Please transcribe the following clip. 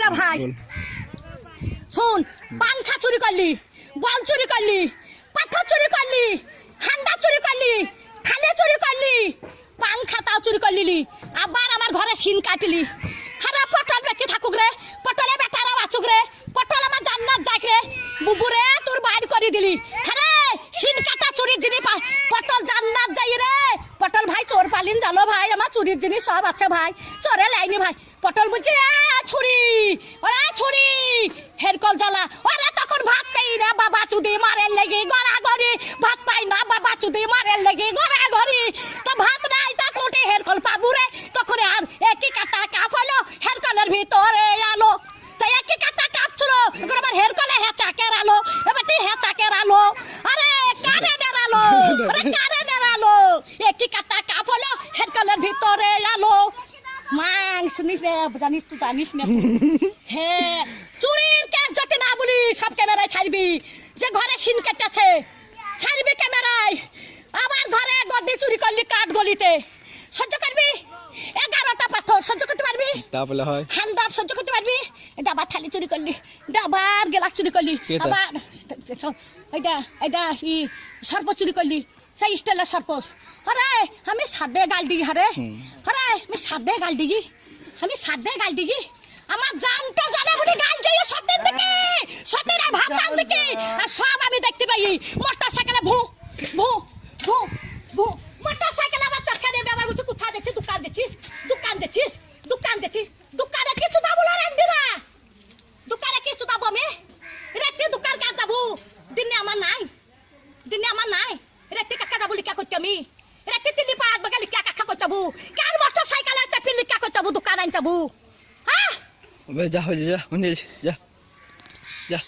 রে ভাই শুন, পাংখা চুরি করলি, বল চুরি করলি, পাথর চুরি করলি, হান্ডা চুরি করলি, থালে চুরি করলি, পাংখা তাও চুরি করলি, আবার আমার ঘরে সিন কাটলি। হারা পটল বেঁচে থাকুক রে, পটলে বেটারা বাঁচুক রে, পটল আমার জান্নাত যাক রে, বুবুরে তোর বাইর করে দিলি। আরে সিন কাটা চুরির জিনিস পটল জান্নাত যাই রে। পটল ভাই চোর পালিন জানো ভাই, আমার চুরির জিনিস সব আছে ভাই, চোরে লাইনি ভাই। পটল বুঝছি ছুরি, ওরা ছুরি হেরকল জ্বালা, ওরা তখন ভাত পাই রে বাবা চুদি মারের লেগে গড়াগড়ি, ভাত পাই না বাবা চুদি মারের লেগে গড়াগড়ি। তো ভাত নাই তা কোটে হেরকল পাবু রে, তখন আর একই কাটা কাপ হলো হেরকলের ভিতরে আলো। তাই একই কাটা কাপ ছিল, এখন আবার হেরকলে হেঁচাকের আলো, এবার তুই হেঁচাকের আলো। আরে কারেন্টের আলো, আরে কারেন্টের আলো, একই কাটা কাপ হলো হেরকলের ভিতরে আলো। মাং শুনিস রে, জানিস তো জানিস না হ্যাঁ, চুরির কেস যদি না বলি সব ক্যামেরায় ছাড়বি, যে ঘরে সিন কেটেছে ছাড়বি ক্যামেরায়। আমার ঘরে গদি চুরি করলি কাঠ গলিতে, সহ্য করবি? 11টা পাথর সহ্য করতে পারবি? তাহলে হয় হান্ডার সহ্য করতে পারবি? ডাবার থালি চুরি করলি, ডাবার গ্লাস চুরি করলি, আবার এইটা ই সর্প চুরি করলি, সেই স্টাইলের সর্প। আরে আমি সাদে গাল দিই, হারে আরে আমি সাদে গাল দিই, আমি সাদে গাল দিই। আমার জানতে জানে বলে গাল দিই সত্যের দিকে, সত্যের ভাত টান দিকে, আর সব আমি দেখতে পাই। মোটর সাইকেলে ভু ভু ভু ভু, মোটর সাইকেলে আমার চাকা নেবে, আবার বুঝি কোথায় দেখছিস, দোকান দেখছিস, দোকান দেখছিস, দোকান দেখছিস, দোকানে কিছু দাবো না রেন্ডিরা, দোকানে কিছু দাবো আমি রেটে দোকান কাজ যাবো, দিনে আমার নাই, দিনে আমার নাই, রেটে কাকা যাবো লিখা করতে আমি, রেটে তিল্লি পাড়াত বাগা লিখা কাকা করতে যাবো, কার মোটর সাইকেলে চাপি লিখা করতে যাবো, দোকান আন যাবো। হ্যাঁ যা হয়ে যা, যা যা।